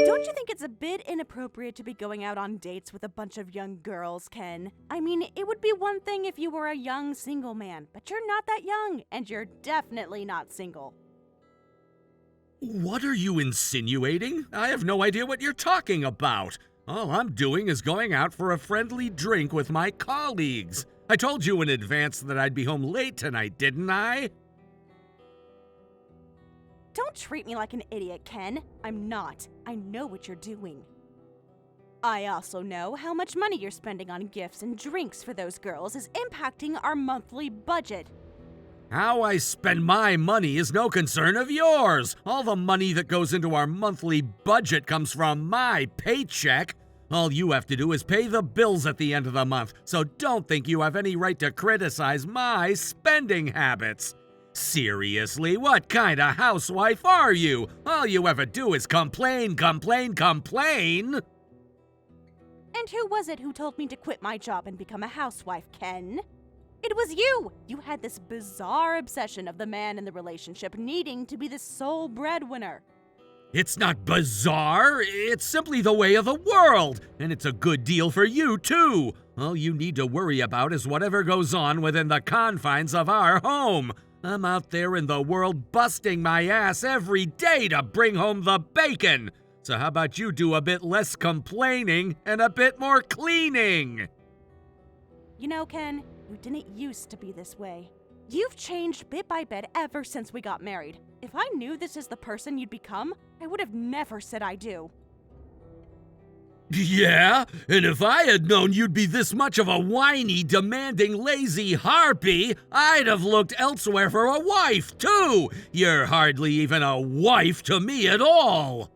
Don't you think it's a bit inappropriate to be going out on dates with a bunch of young girls, Ken? I mean, it would be one thing if you were a young single man, but you're not that young, and you're definitely not single. What are you insinuating? I have no idea what you're talking about. All I'm doing is going out for a friendly drink with my colleagues. I told you in advance that I'd be home late tonight, didn't I? Don't treat me like an idiot, Ken. I'm not. I know what you're doing. I also know how much money you're spending on gifts and drinks for those girls is impacting our monthly budget. How I spend my money is no concern of yours. All the money that goes into our monthly budget comes from my paycheck. All you have to do is pay the bills at the end of the month, so don't think you have any right to criticize my spending habits. Seriously, what kind of housewife are you? All you ever do is complain, complain, complain! And who was it who told me to quit my job and become a housewife, Ken? It was you! You had this bizarre obsession of the man in the relationship needing to be the sole breadwinner. It's not bizarre, it's simply the way of the world, and it's a good deal for you, too. All you need to worry about is whatever goes on within the confines of our home. I'm out there in the world busting my ass every day to bring home the bacon. So how about you do a bit less complaining and a bit more cleaning? You know, Ken, you didn't used to be this way. You've changed bit by bit ever since we got married. If I knew this is the person you'd become, I would have never said I do. Yeah? And if I had known you'd be this much of a whiny, demanding, lazy harpy, I'd have looked elsewhere for a wife, too! You're hardly even a wife to me at all!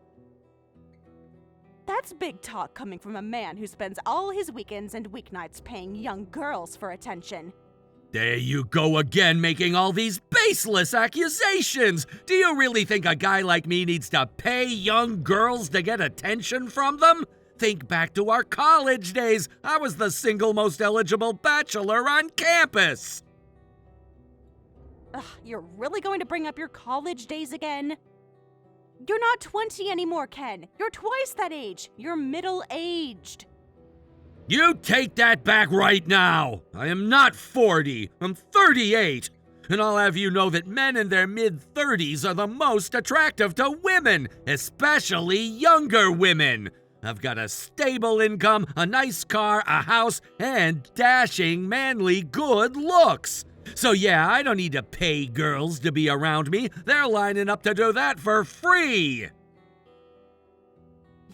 That's big talk coming from a man who spends all his weekends and weeknights paying young girls for attention. There you go again, making all these baseless accusations! Do you really think a guy like me needs to pay young girls to get attention from them? Think back to our college days. I was the single most eligible bachelor on campus. Ugh, you're really going to bring up your college days again? You're not 20 anymore, Ken. You're twice that age. You're middle-aged. You take that back right now. I am not 40. I'm 38. And I'll have you know that men in their mid-30s are the most attractive to women, especially younger women. I've got a stable income, a nice car, a house, and dashing, manly good looks. So yeah, I don't need to pay girls to be around me. They're lining up to do that for free.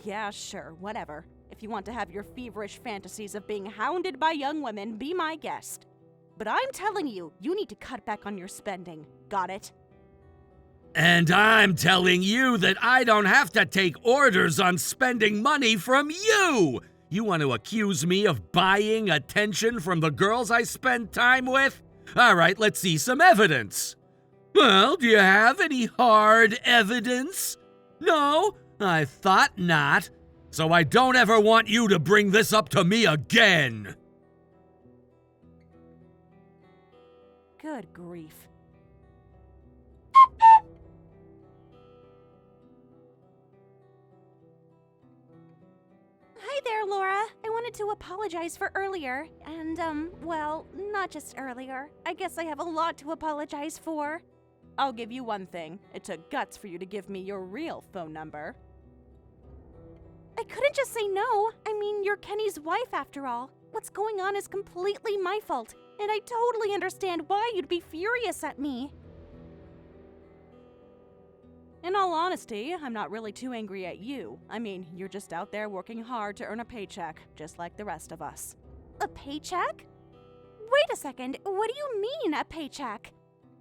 Yeah, sure, whatever. If you want to have your feverish fantasies of being hounded by young women, be my guest. But I'm telling you, you need to cut back on your spending. Got it? And I'm telling you that I don't have to take orders on spending money from you! You want to accuse me of buying attention from the girls I spend time with? Alright, let's see some evidence. Well, do you have any hard evidence? No? I thought not. So I don't ever want you to bring this up to me again! Good grief. Hi there, Laura. I wanted to apologize for earlier. And, well, not just earlier. I guess I have a lot to apologize for. I'll give you one thing. It took guts for you to give me your real phone number. I couldn't just say no. I mean, you're Kenny's wife after all. What's going on is completely my fault, and I totally understand why you'd be furious at me. In all honesty, I'm not really too angry at you. I mean, you're just out there working hard to earn a paycheck, just like the rest of us. A paycheck? Wait a second, what do you mean, a paycheck?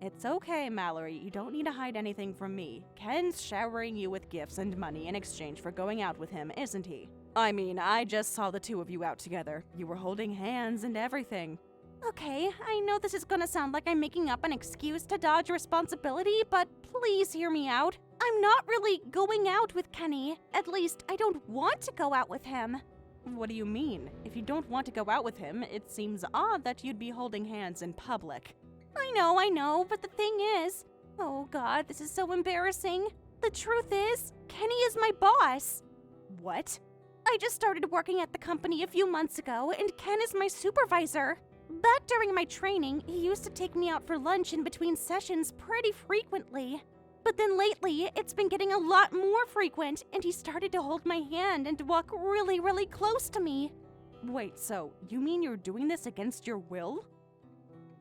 It's okay, Mallory. You don't need to hide anything from me. Ken's showering you with gifts and money in exchange for going out with him, isn't he? I mean, I just saw the two of you out together. You were holding hands and everything. Okay, I know this is gonna sound like I'm making up an excuse to dodge responsibility, but please hear me out. I'm not really going out with Kenny. At least, I don't want to go out with him. What do you mean? If you don't want to go out with him, it seems odd that you'd be holding hands in public. I know, but the thing is... Oh god, this is so embarrassing. The truth is, Kenny is my boss. What? I just started working at the company a few months ago, and Ken is my supervisor. Back during my training, he used to take me out for lunch in between sessions pretty frequently. But then lately, it's been getting a lot more frequent, and he started to hold my hand and walk really, really close to me. Wait, so you mean you're doing this against your will?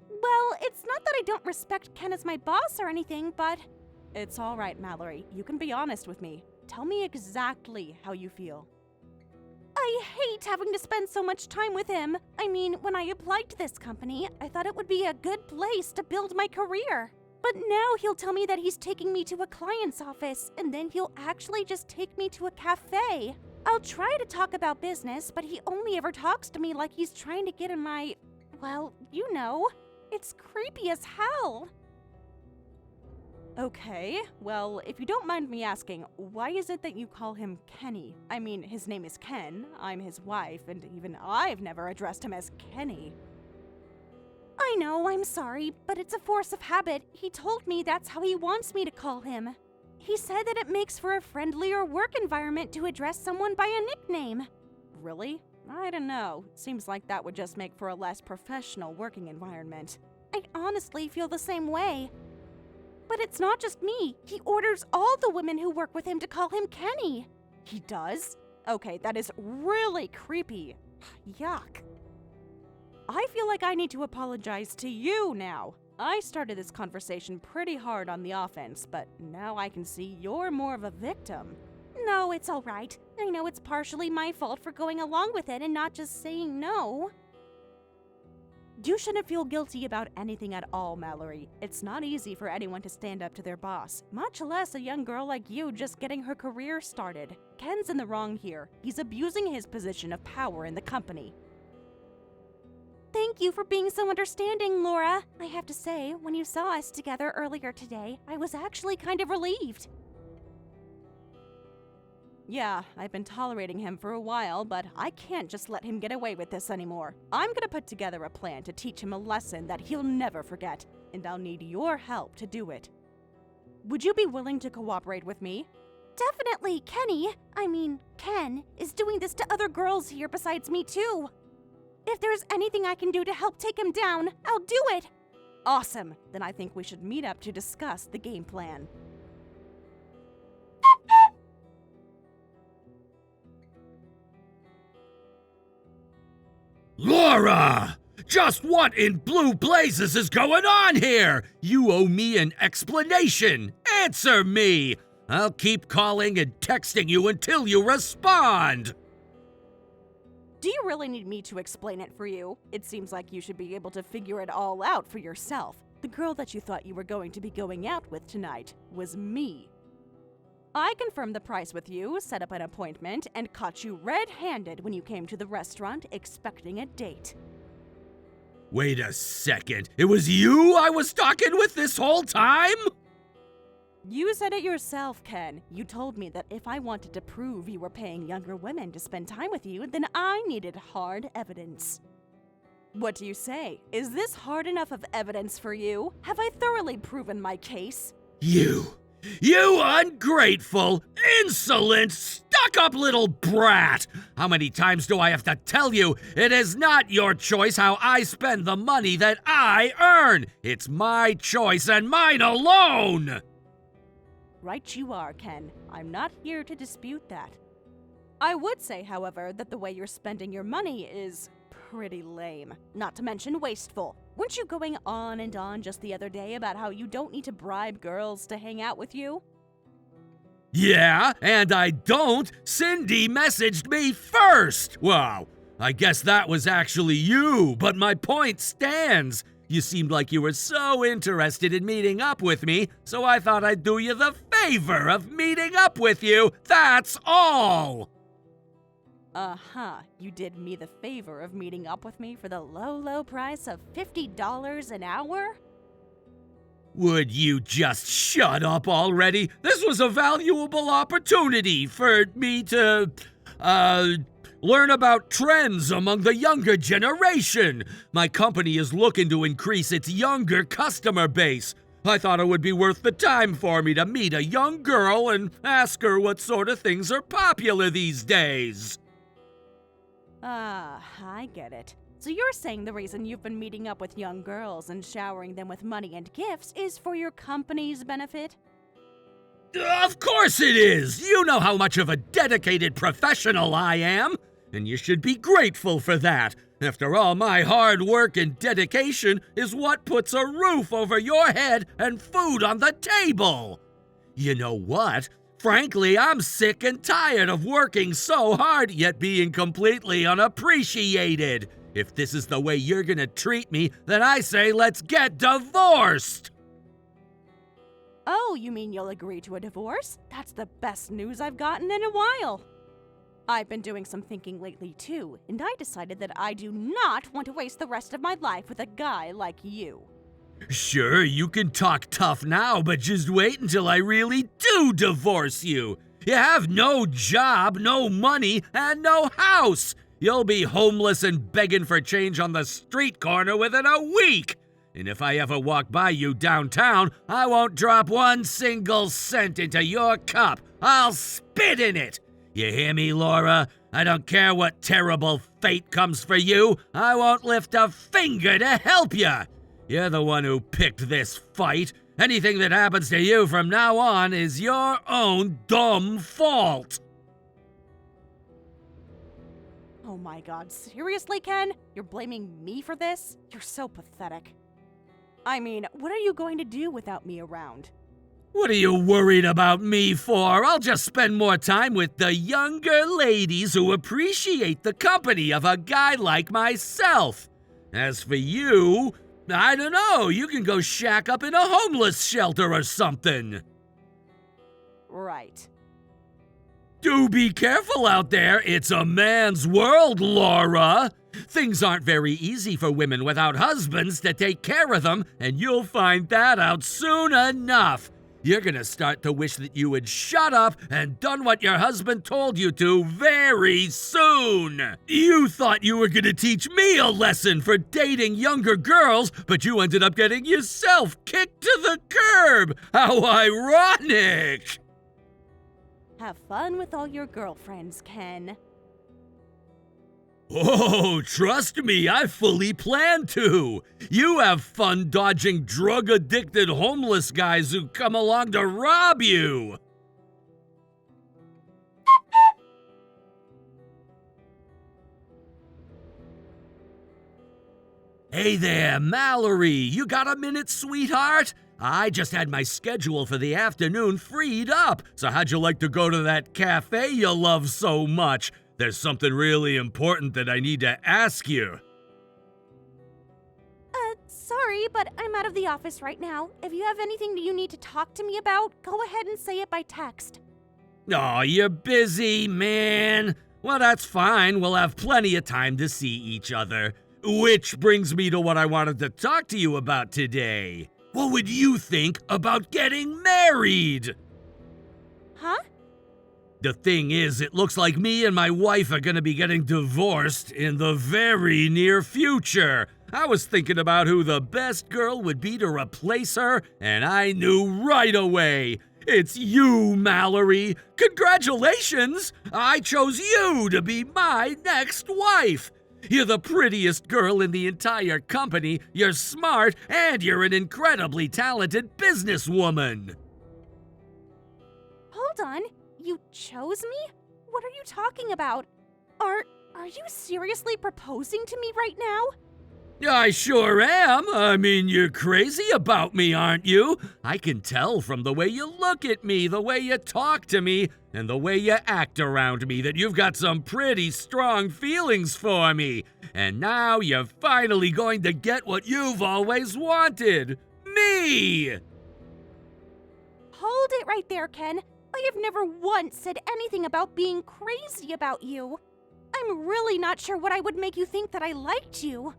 Well, it's not that I don't respect Ken as my boss or anything, but... It's all right, Mallory. You can be honest with me. Tell me exactly how you feel. I hate having to spend so much time with him. I mean, when I applied to this company, I thought it would be a good place to build my career. But now he'll tell me that he's taking me to a client's office, and then he'll actually just take me to a cafe. I'll try to talk about business, but he only ever talks to me like he's trying to get in my... well, you know. It's creepy as hell. Okay, well, if you don't mind me asking, why is it that you call him Kenny? I mean, his name is Ken, I'm his wife, and even I've never addressed him as Kenny. I know, I'm sorry, but it's a force of habit. He told me that's how he wants me to call him. He said that it makes for a friendlier work environment to address someone by a nickname. Really? I don't know. Seems like that would just make for a less professional working environment. I honestly feel the same way. But it's not just me. He orders all the women who work with him to call him Kenny. He does? Okay, that is really creepy. Yuck. I feel like I need to apologize to you now. I started this conversation pretty hard on the offense, but now I can see you're more of a victim. No, it's all right. I know it's partially my fault for going along with it and not just saying no. You shouldn't feel guilty about anything at all, Mallory. It's not easy for anyone to stand up to their boss, much less a young girl like you just getting her career started. Ken's in the wrong here. He's abusing his position of power in the company. Thank you for being so understanding, Laura. I have to say, when you saw us together earlier today, I was actually kind of relieved. Yeah, I've been tolerating him for a while, but I can't just let him get away with this anymore. I'm gonna put together a plan to teach him a lesson that he'll never forget, and I'll need your help to do it. Would you be willing to cooperate with me? Definitely, Ken is doing this to other girls here besides me too. If there's anything I can do to help take him down, I'll do it. Awesome, then I think we should meet up to discuss the game plan. Laura! Just what in blue blazes is going on here? You owe me an explanation. Answer me! I'll keep calling and texting you until you respond. Do you really need me to explain it for you? It seems like you should be able to figure it all out for yourself. The girl that you thought you were going to be going out with tonight was me. I confirmed the price with you, set up an appointment, and caught you red-handed when you came to the restaurant expecting a date. Wait a second. It was you I was talking with this whole time? You said it yourself, Ken. You told me that if I wanted to prove you were paying younger women to spend time with you, then I needed hard evidence. What do you say? Is this hard enough of evidence for you? Have I thoroughly proven my case? You ungrateful, insolent, stuck-up little brat! How many times do I have to tell you it is not your choice how I spend the money that I earn? It's my choice and mine alone! Right you are, Ken. I'm not here to dispute that. I would say, however, that the way you're spending your money is pretty lame. Not to mention wasteful. Weren't you going on and on just the other day about how you don't need to bribe girls to hang out with you? Yeah, and I don't. Cindy messaged me first. Wow, I guess that was actually you, but my point stands. You seemed like you were so interested in meeting up with me, so I thought I'd do you the favor of meeting up with you. That's all. Uh-huh. You did me the favor of meeting up with me for the low price of $50 an hour? Would you just shut up already? This was a valuable opportunity for me to, learn about trends among the younger generation. My company is looking to increase its younger customer base. I thought it would be worth the time for me to meet a young girl and ask her what sort of things are popular these days. I get it. So you're saying the reason you've been meeting up with young girls and showering them with money and gifts is for your company's benefit? Of course it is! You know how much of a dedicated professional I am, and you should be grateful for that. After all, my hard work and dedication is what puts a roof over your head and food on the table. You know what? Frankly, I'm sick and tired of working so hard yet being completely unappreciated. If this is the way you're gonna treat me, then I say let's get divorced! Oh, you mean you'll agree to a divorce? That's the best news I've gotten in a while. I've been doing some thinking lately too, and I decided that I do not want to waste the rest of my life with a guy like you. Sure, you can talk tough now, but just wait until I really do divorce you. You have no job, no money, and no house. You'll be homeless and begging for change on the street corner within a week. And if I ever walk by you downtown, I won't drop one single cent into your cup. I'll spit in it. You hear me, Laura? I don't care what terrible fate comes for you. I won't lift a finger to help you. You're the one who picked this fight. Anything that happens to you from now on is your own dumb fault. Oh my god, seriously, Ken? You're blaming me for this? You're so pathetic. I mean, what are you going to do without me around? What are you worried about me for? I'll just spend more time with the younger ladies who appreciate the company of a guy like myself. As for you, I don't know, you can go shack up in a homeless shelter or something. Right. Do be careful out there. It's a man's world, Laura. Things aren't very easy for women without husbands to take care of them, and you'll find that out soon enough. You're gonna start to wish that you had shut up and done what your husband told you to very soon. You thought you were gonna teach me a lesson for dating younger girls, but you ended up getting yourself kicked to the curb. How ironic! Have fun with all your girlfriends, Ken. Oh, trust me, I fully plan to. You have fun dodging drug-addicted homeless guys who come along to rob you. Hey there, Mallory. You got a minute, sweetheart? I just had my schedule for the afternoon freed up, so how'd you like to go to that cafe you love so much? There's something really important that I need to ask you. Sorry, but I'm out of the office right now. If you have anything you need to talk to me about, go ahead and say it by text. Oh, you're busy, man. Well, that's fine. We'll have plenty of time to see each other. Which brings me to what I wanted to talk to you about today. What would you think about getting married? Huh? The thing is, it looks like me and my wife are gonna be getting divorced in the very near future. I was thinking about who the best girl would be to replace her, and I knew right away. It's you, Mallory. Congratulations! I chose you to be my next wife. You're the prettiest girl in the entire company, you're smart, and you're an incredibly talented businesswoman. Hold on. You chose me? What are you talking about? Are you seriously proposing to me right now? I sure am. I mean, you're crazy about me, aren't you? I can tell from the way you look at me, the way you talk to me, and the way you act around me that you've got some pretty strong feelings for me. And now you're finally going to get what you've always wanted. Me! Hold it right there, Ken. I have never once said anything about being crazy about you. I'm really not sure what I would make you think that I liked you.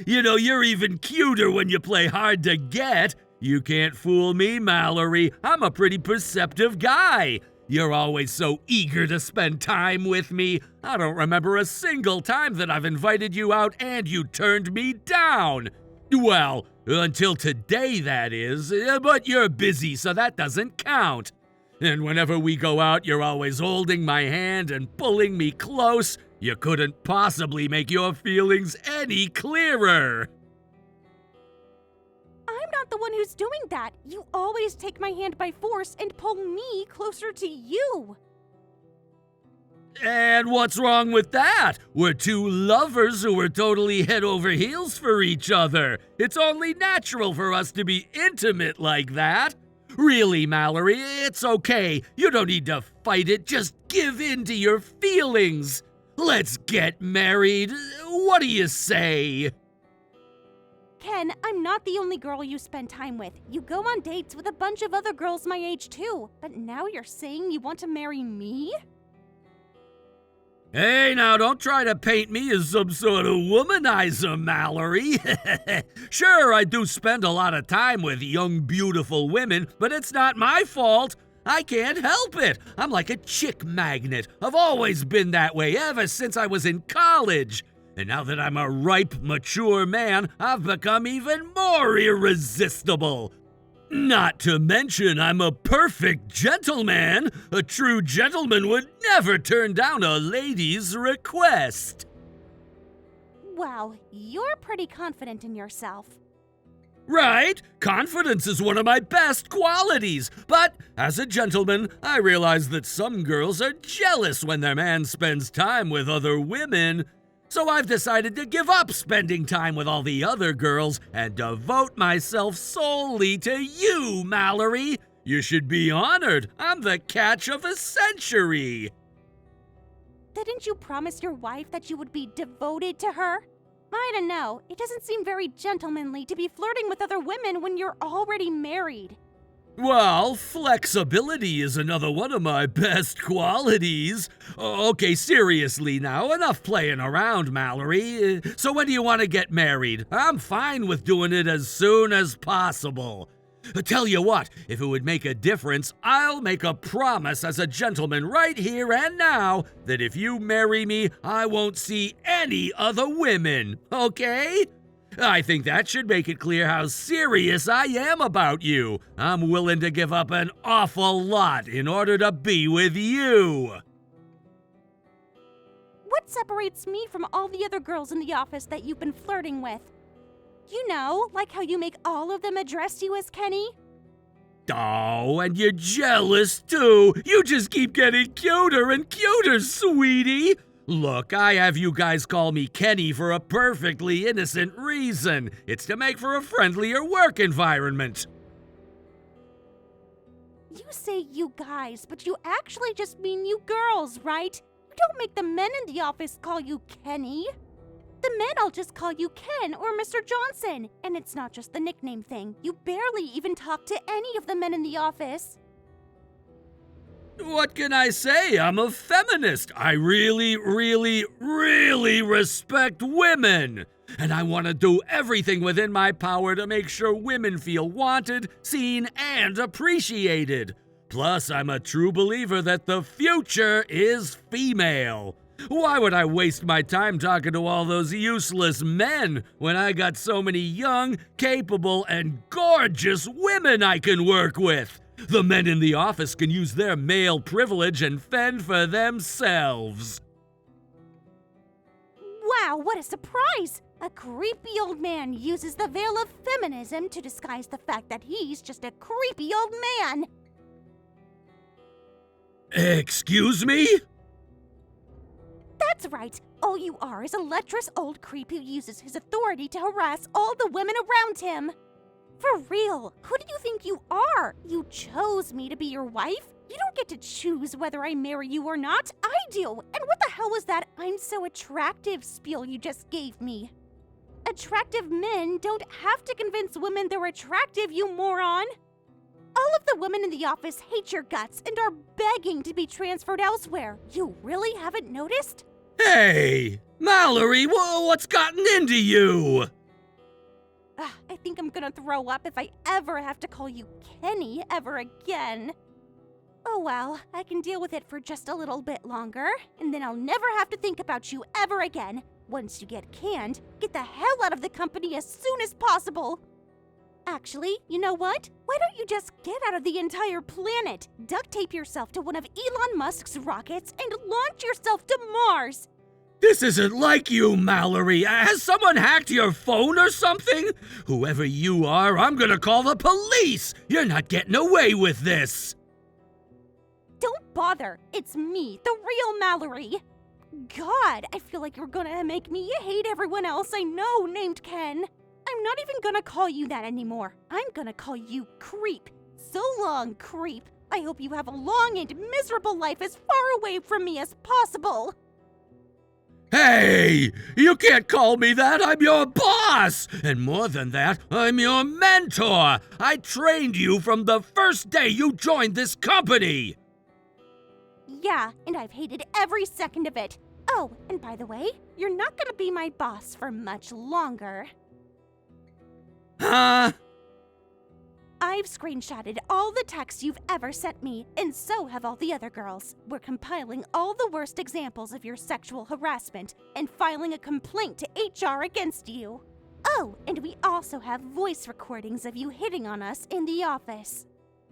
You know, you're even cuter when you play hard to get. You can't fool me, Mallory. I'm a pretty perceptive guy. You're always so eager to spend time with me. I don't remember a single time that I've invited you out and you turned me down. Well, until today, that is, but you're busy, so that doesn't count. And whenever we go out, you're always holding my hand and pulling me close. You couldn't possibly make your feelings any clearer. I'm not the one who's doing that. You always take my hand by force and pull me closer to you. And what's wrong with that? We're two lovers who are totally head over heels for each other. It's only natural for us to be intimate like that. Really, Mallory, it's okay. You don't need to fight it. Just give in to your feelings. Let's get married. What do you say? Ken, I'm not the only girl you spend time with. You go on dates with a bunch of other girls my age too. But now you're saying you want to marry me? Hey, now don't try to paint me as some sort of womanizer, Mallory. Sure, I do spend a lot of time with young, beautiful women, but it's not my fault. I can't help it. I'm like a chick magnet. I've always been that way ever since I was in college. And now that I'm a ripe, mature man, I've become even more irresistible. Not to mention, I'm a perfect gentleman. A true gentleman would never turn down a lady's request. Wow, you're pretty confident in yourself. Right? Confidence is one of my best qualities. But as a gentleman, I realize that some girls are jealous when their man spends time with other women. So I've decided to give up spending time with all the other girls and devote myself solely to you, Mallory. You should be honored. I'm the catch of the century. Didn't you promise your wife that you would be devoted to her? I don't know. It doesn't seem very gentlemanly to be flirting with other women when you're already married. Well, flexibility is another one of my best qualities. Okay, seriously now, enough playing around, Mallory. So when do you want to get married? I'm fine with doing it as soon as possible. Tell you what, if it would make a difference, I'll make a promise as a gentleman right here and now that if you marry me, I won't see any other women, okay? I think that should make it clear how serious I am about you. I'm willing to give up an awful lot in order to be with you. What separates me from all the other girls in the office that you've been flirting with? You know, like how you make all of them address you as Kenny? Oh, and you're jealous too. You just keep getting cuter and cuter, sweetie. Look, I have you guys call me Kenny for a perfectly innocent reason. It's to make for a friendlier work environment. You say you guys, but you actually just mean you girls, right? You don't make the men in the office call you Kenny. The men all just call you Ken or Mr. Johnson. And it's not just the nickname thing. You barely even talk to any of the men in the office. What can I say? I'm a feminist. I really, really, really respect women. And I want to do everything within my power to make sure women feel wanted, seen, and appreciated. Plus, I'm a true believer that the future is female. Why would I waste my time talking to all those useless men when I got so many young, capable, and gorgeous women I can work with? The men in the office can use their male privilege and fend for themselves. Wow, what a surprise! A creepy old man uses the veil of feminism to disguise the fact that he's just a creepy old man. Excuse me? That's right. All you are is a lecherous old creep who uses his authority to harass all the women around him. For real, who do you think you are? You chose me to be your wife? You don't get to choose whether I marry you or not. I do. And what the hell was that "I'm so attractive" spiel you just gave me? Attractive men don't have to convince women they're attractive, you moron. All of the women in the office hate your guts and are begging to be transferred elsewhere. You really haven't noticed? Hey, Mallory, what's gotten into you? I think I'm gonna throw up if I ever have to call you Kenny ever again. Oh well, I can deal with it for just a little bit longer, and then I'll never have to think about you ever again. Once you get canned, get the hell out of the company as soon as possible. Actually, you know what? Why don't you just get out of the entire planet, duct tape yourself to one of Elon Musk's rockets, and launch yourself to Mars? This isn't like you, Mallory. Has someone hacked your phone or something? Whoever you are, I'm gonna call the police. You're not getting away with this. Don't bother. It's me, the real Mallory. God, I feel like you're gonna make me hate everyone else I know named Ken. I'm not even gonna call you that anymore. I'm gonna call you Creep. So long, Creep. I hope you have a long and miserable life as far away from me as possible. Hey, you can't call me that. I'm your boss. And more than that, I'm your mentor. I trained you from the first day you joined this company. Yeah, and I've hated every second of it. Oh, and by the way, you're not gonna be my boss for much longer. Huh? I've screenshotted all the texts you've ever sent me, and so have all the other girls. We're compiling all the worst examples of your sexual harassment and filing a complaint to HR against you. Oh, and we also have voice recordings of you hitting on us in the office.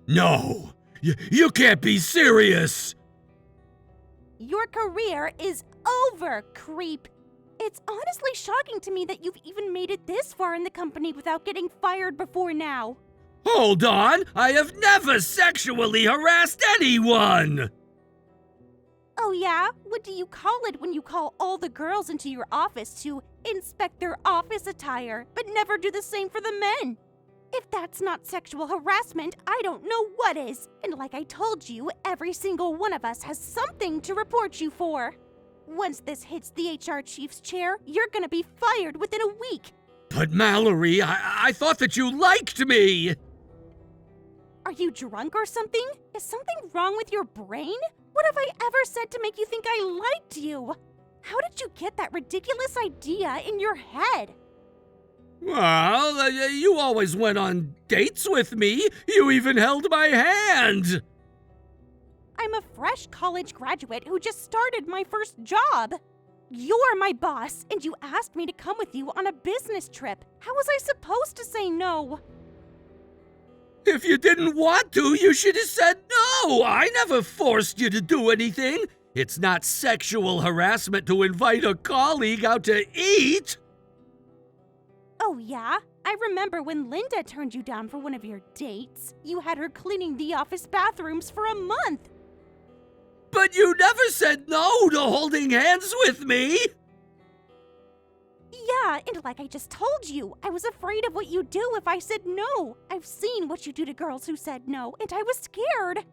No, you can't be serious. Your career is over, Creep. It's honestly shocking to me that you've even made it this far in the company without getting fired before now. Hold on, I have never sexually harassed anyone! Oh yeah? What do you call it when you call all the girls into your office to inspect their office attire, but never do the same for the men? If that's not sexual harassment, I don't know what is. And like I told you, every single one of us has something to report you for. Once this hits the HR chief's chair, you're gonna be fired within a week. But Mallory, I thought that you liked me! Are you drunk or something? Is something wrong with your brain? What have I ever said to make you think I liked you? How did you get that ridiculous idea in your head? Well, you always went on dates with me. You even held my hand. I'm a fresh college graduate who just started my first job. You're my boss, and you asked me to come with you on a business trip. How was I supposed to say no? If you didn't want to, you should have said no. I never forced you to do anything. It's not sexual harassment to invite a colleague out to eat. Oh yeah? I remember when Linda turned you down for one of your dates. You had her cleaning the office bathrooms for a month. But you never said no to holding hands with me. Yeah, and like I just told you, I was afraid of what you'd do if I said no. I've seen what you do to girls who said no, and I was scared.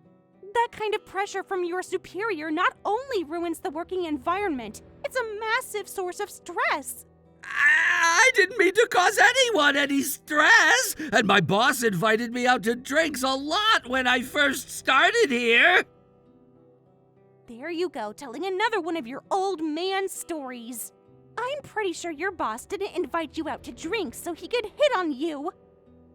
That kind of pressure from your superior not only ruins the working environment, it's a massive source of stress. I didn't mean to cause anyone any stress, and my boss invited me out to drinks a lot when I first started here. There you go, telling another one of your old man stories. I'm pretty sure your boss didn't invite you out to drinks so he could hit on you.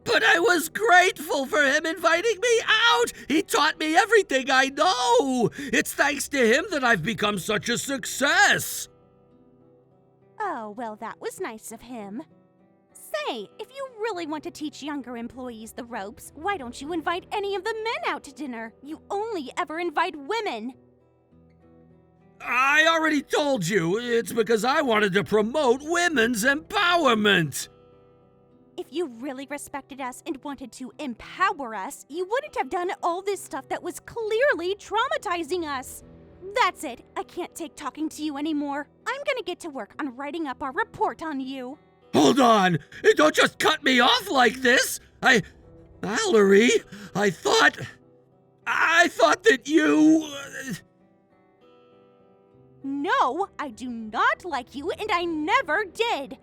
But I was grateful for him inviting me out. He taught me everything I know. It's thanks to him that I've become such a success. Oh, well, that was nice of him. Say, if you really want to teach younger employees the ropes, why don't you invite any of the men out to dinner? You only ever invite women. I already told you, it's because I wanted to promote women's empowerment. If you really respected us and wanted to empower us, you wouldn't have done all this stuff that was clearly traumatizing us. That's it. I can't take talking to you anymore. I'm gonna get to work on writing up our report on you. Hold on! Don't just cut me off like this! Mallory, I thought that you... No, I do not like you, and I never did.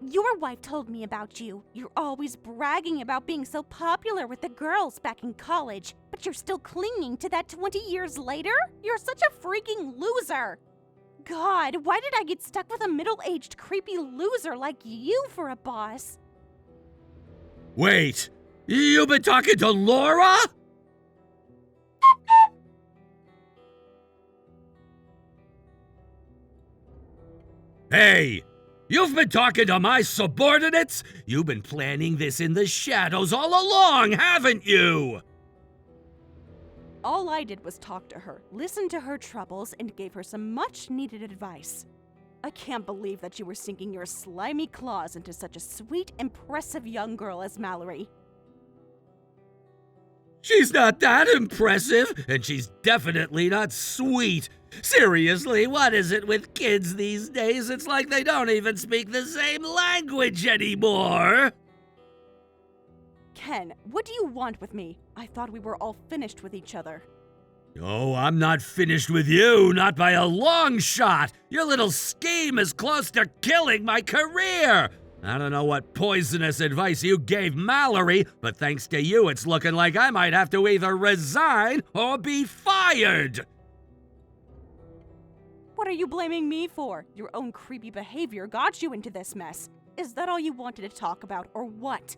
Your wife told me about you. You're always bragging about being so popular with the girls back in college, but you're still clinging to that 20 years later? You're such a freaking loser. God, why did I get stuck with a middle-aged creepy loser like you for a boss? Wait, you've been talking to Laura? Hey, You've been talking to my subordinates? You've been planning this in the shadows all along, haven't you? All I did was talk to her, listen to her troubles, and gave her some much-needed advice. I can't believe that you were sinking your slimy claws into such a sweet, impressive young girl as Mallory. She's not that impressive, and she's definitely not sweet. Seriously, what is it with kids these days? It's like they don't even speak the same language anymore. Ken, what do you want with me? I thought we were all finished with each other. Oh, I'm not finished with you, not by a long shot. Your little scheme is close to killing my career. I don't know what poisonous advice you gave Mallory, but thanks to you, it's looking like I might have to either resign or be fired. What are you blaming me for? Your own creepy behavior got you into this mess. Is that all you wanted to talk about, or what?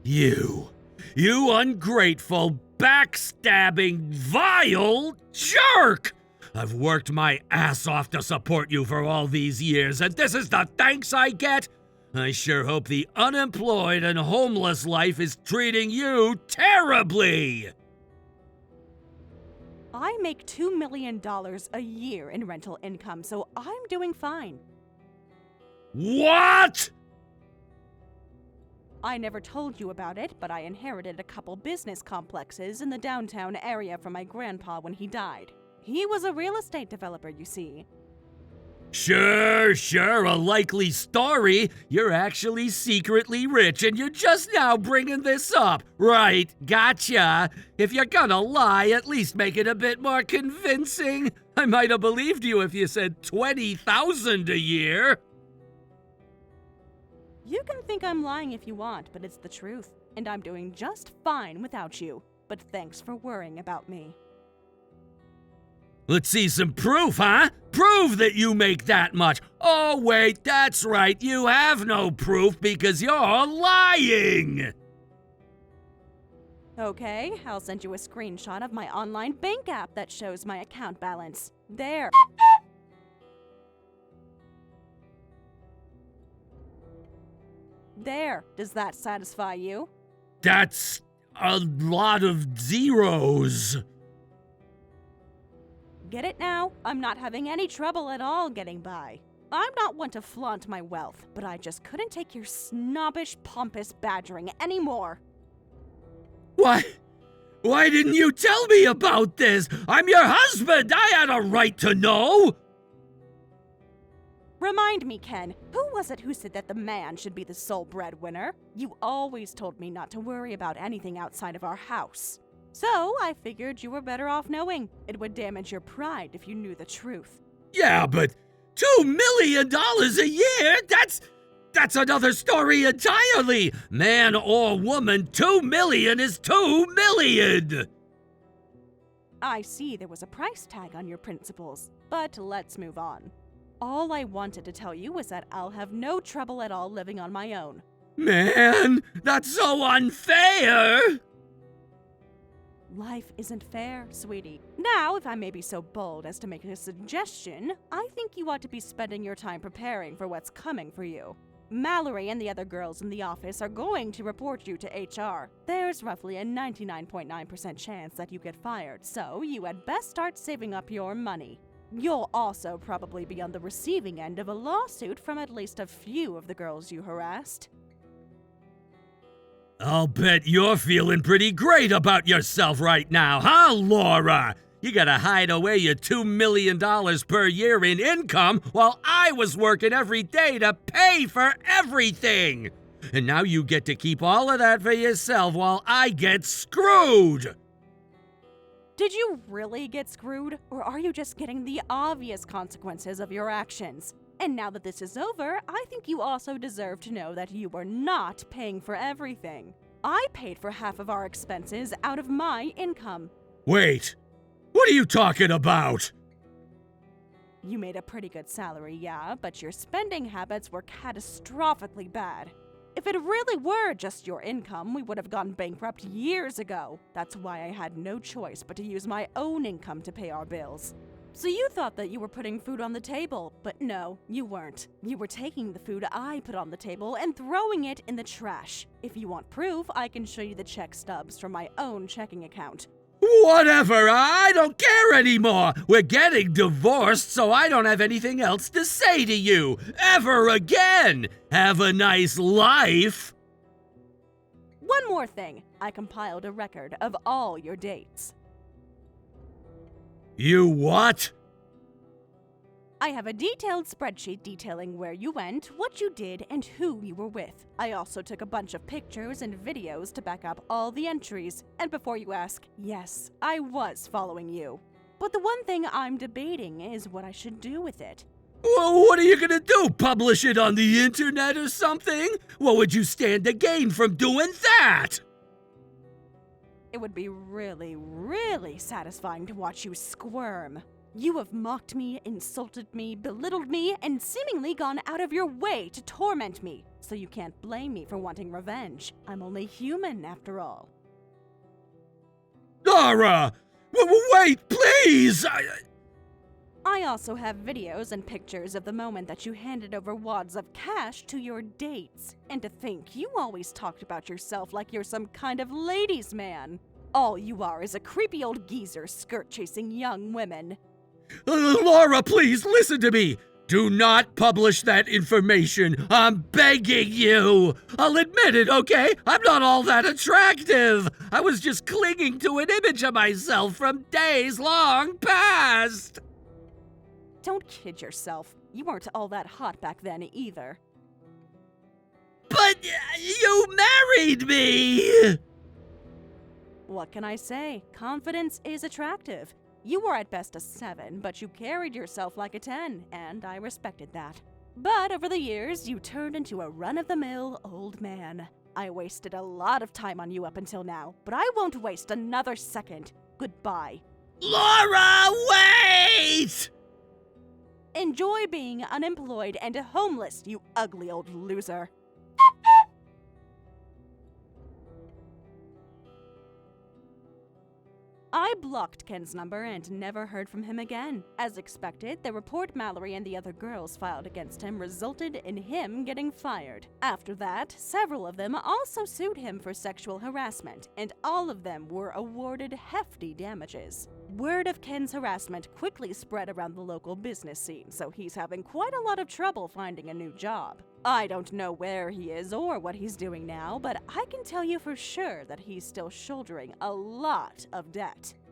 You ungrateful, backstabbing, vile jerk! I've worked my ass off to support you for all these years, and this is the thanks I get? I sure hope the unemployed and homeless life is treating you terribly! I make $2 million a year in rental income, so I'm doing fine. What? I never told you about it, but I inherited a couple business complexes in the downtown area from my grandpa when he died. He was a real estate developer, you see. Sure, a likely story. You're actually secretly rich and you're just now bringing this up. Right, gotcha. If you're gonna lie, at least make it a bit more convincing. I might have believed you if you said $20,000 a year. You can think I'm lying if you want, but it's the truth. And I'm doing just fine without you. But thanks for worrying about me. Let's see some proof, huh? Prove that you make that much. Oh, wait, that's right. You have no proof because you're lying. Okay, I'll send you a screenshot of my online bank app that shows my account balance. There. There. Does that satisfy you? That's a lot of zeros. Get it now? I'm not having any trouble at all getting by. I'm not one to flaunt my wealth, but I just couldn't take your snobbish, pompous badgering anymore. Why didn't you tell me about this? I'm your husband! I had a right to know! Remind me, Ken, who was it who said that the man should be the sole breadwinner? You always told me not to worry about anything outside of our house. So I figured you were better off knowing. It would damage your pride if you knew the truth. Yeah, but $2 million a year? That's another story entirely. Man or woman, 2 million is 2 million. I see there was a price tag on your principles, but let's move on. All I wanted to tell you was that I'll have no trouble at all living on my own. Man, that's so unfair! Life isn't fair, sweetie. Now, if I may be so bold as to make a suggestion, I think you ought to be spending your time preparing for what's coming for you. Mallory and the other girls in the office are going to report you to HR. There's roughly a 99.9% chance that you get fired, so you had best start saving up your money. You'll also probably be on the receiving end of a lawsuit from at least a few of the girls you harassed. I'll bet you're feeling pretty great about yourself right now, huh, Laura? You gotta hide away your $2 million per year in income while I was working every day to pay for everything. And now you get to keep all of that for yourself while I get screwed. Did you really get screwed, or are you just getting the obvious consequences of your actions? And now that this is over, I think you also deserve to know that you were not paying for everything. I paid for half of our expenses out of my income. Wait, what are you talking about? You made a pretty good salary, yeah, but your spending habits were catastrophically bad. If it really were just your income, we would have gone bankrupt years ago. That's why I had no choice but to use my own income to pay our bills. So you thought that you were putting food on the table, but no, you weren't. You were taking the food I put on the table and throwing it in the trash. If you want proof, I can show you the check stubs from my own checking account. Whatever, I don't care anymore. We're getting divorced, so I don't have anything else to say to you ever again. Have a nice life. One more thing. I compiled a record of all your dates. You what? I have a detailed spreadsheet detailing where you went, what you did, and who you were with. I also took a bunch of pictures and videos to back up all the entries. And before you ask, yes, I was following you. But the one thing I'm debating is what I should do with it. Well, what are you gonna do? Publish it on the internet or something? What would you stand to gain from doing that? It would be really, really satisfying to watch you squirm. You have mocked me, insulted me, belittled me, and seemingly gone out of your way to torment me. So you can't blame me for wanting revenge. I'm only human, after all. Dara! Wait, please! I also have videos and pictures of the moment that you handed over wads of cash to your dates. And to think you always talked about yourself like you're some kind of ladies' man. All you are is a creepy old geezer skirt-chasing young women. Laura, please listen to me. Do not publish that information. I'm begging you. I'll admit it, okay? I'm not all that attractive. I was just clinging to an image of myself from days long past. Don't kid yourself. You weren't all that hot back then either. But you married me! What can I say? Confidence is attractive. You were at best a 7, but you carried yourself like a 10, and I respected that. But over the years, you turned into a run-of-the-mill old man. I wasted a lot of time on you up until now, but I won't waste another second. Goodbye. Laura, wait! Enjoy being unemployed and homeless, you ugly old loser. I blocked Ken's number and never heard from him again. As expected, the report Mallory and the other girls filed against him resulted in him getting fired. After that, several of them also sued him for sexual harassment, and all of them were awarded hefty damages. Word of Ken's harassment quickly spread around the local business scene, so he's having quite a lot of trouble finding a new job. I don't know where he is or what he's doing now, but I can tell you for sure that he's still shouldering a lot of debt.